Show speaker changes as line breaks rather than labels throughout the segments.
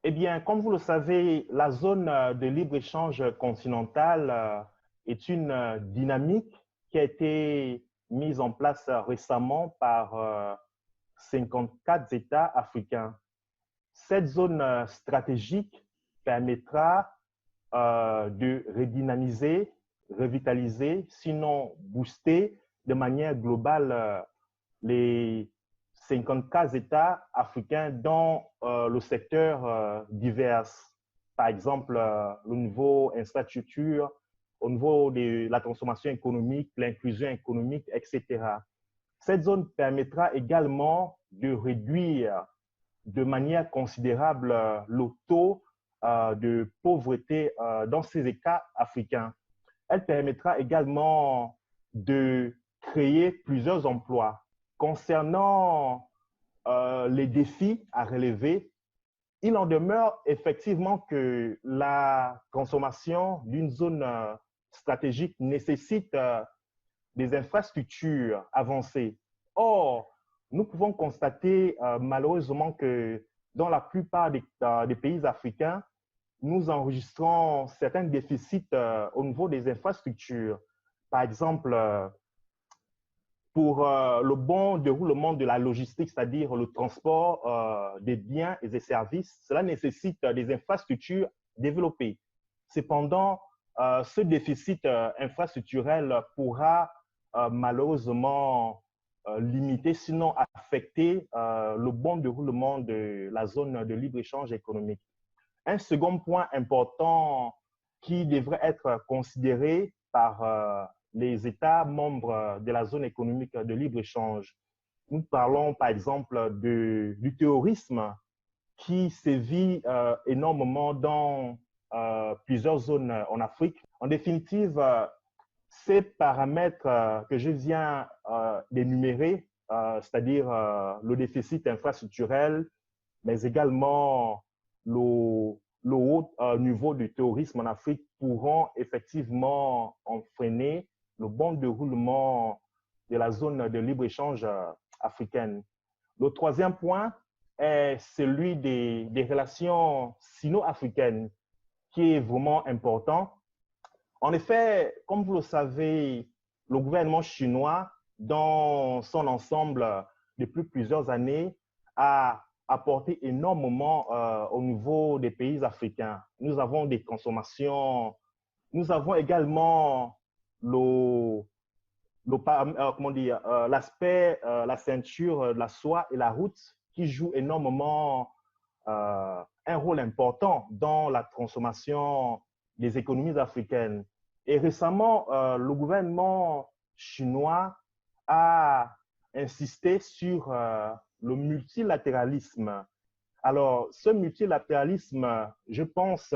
Eh bien, comme vous le savez, la zone de libre-échange continentale est une dynamique qui a été mise en place récemment par 54 États africains. Cette zone stratégique permettra de redynamiser, revitaliser, sinon booster de manière globale les 54 États africains dans le secteur divers. Par exemple, le niveau infrastructure, au niveau de la transformation économique, l'inclusion économique, etc. Cette zone permettra également de réduire de manière considérable le taux de pauvreté dans ces États africains. Elle permettra également de créer plusieurs emplois. Concernant les défis à relever, il en demeure effectivement que la transformation d'une zone stratégique nécessite des infrastructures avancées. Or, nous pouvons constater malheureusement que dans la plupart des pays africains, nous enregistrons certains déficits au niveau des infrastructures. Par exemple, pour le bon déroulement de la logistique, c'est-à-dire le transport des biens et des services, cela nécessite des infrastructures développées. Cependant, ce déficit infrastructurel pourra malheureusement limiter, sinon affecter le bon déroulement de la zone de libre-échange économique. Un second point important qui devrait être considéré par les États membres de la zone économique de libre-échange. Nous parlons par exemple du terrorisme qui sévit énormément dans plusieurs zones en Afrique. En définitive, ces paramètres que je viens d'énumérer, c'est-à-dire le déficit infrastructurel, mais également le haut niveau du terrorisme en Afrique pourront effectivement entraîner le bon déroulement de la zone de libre-échange africaine. Le troisième point est celui des relations sino-africaines, qui est vraiment important. En effet, comme vous le savez, le gouvernement chinois, dans son ensemble, depuis plusieurs années, a apporté énormément au niveau des pays africains. Nous avons des consommations, nous avons également comment dire, l'aspect, la ceinture, la soie et la route qui jouent énormément un rôle important dans la transformation des économies africaines. Et récemment, le gouvernement chinois a insisté sur le multilatéralisme. Alors, ce multilatéralisme, je pense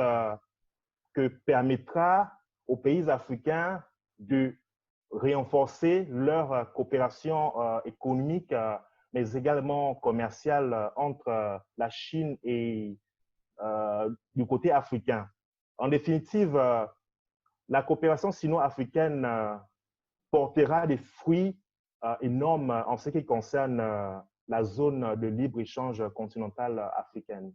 que permettra aux pays africains de renforcer leur coopération économique, mais également commerciale entre la Chine et du côté africain. En définitive, la coopération sino-africaine portera des fruits énormes en ce qui concerne la zone de libre-échange continentale africaine.